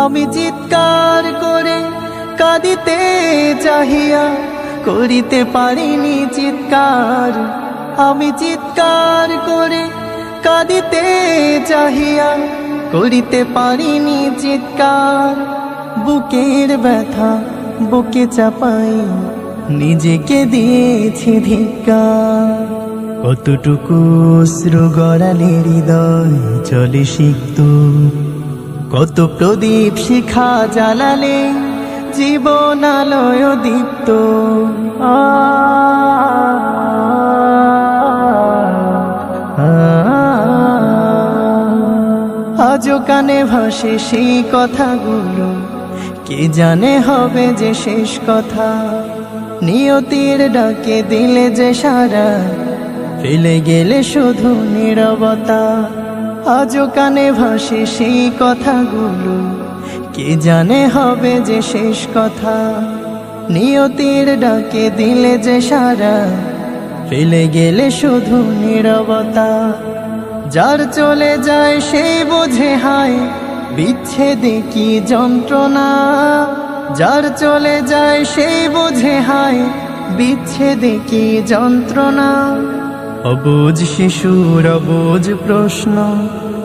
আমি চিৎকার করে কাঁদিতে চাহিয়া করিতে পারিনি চিৎকার। আমি চিৎকার করে কাঁদিতে চাহিয়া করিতে পারিনি চিৎকার। বুকের ব্যথা বুকে চাপাই নিজেকে দিয়েছি ধিক্কার। কতটুকু অশ্রু গড়ালে হৃদয় চলে সিক্ত, কত প্রদীপ শিখা জ্বালালে জীবন আলোয় দীপ্ত। আজও কানে ভাসে সেই কথাগুলো, কে জানে হবে যে শেষ কথা। নিয়তির ডাকে দিলে যে সারা, ফেলে গেলে শুধু নীরবতা। আজও কানে ভাসে সেই কথাগুলো, কে জানে হবে যে শেষ কথা। নিয়তির ডাকে দিলে যে সারা, ফেলে গেলে শুধু নীরবতা। যার চলে যায় সেই বোঝে হায় বিচ্ছেদে কি যন্ত্রণা। যার চলে যায় সেই বোঝে হায় বিচ্ছেদে কি যন্ত্রণা। অবুঝ শিশুর অবুঝ প্রশ্ন,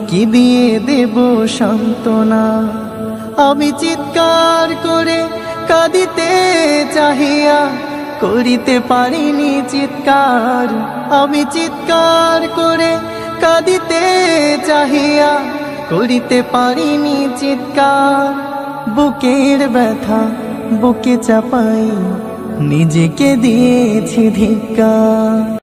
কি দিয়ে দেব সান্ত্বনা। আমি চিৎকার করে কাঁদিতে চাহিয়া করিতে পারিনি চিৎকার। আমি চিৎকার করে কাঁদিতে চাহিয়া করিতে পারিনি চিৎকার। বুকের ব্যথা বুকে চাপাই নিজেকে দিয়েছি ধিক্কার।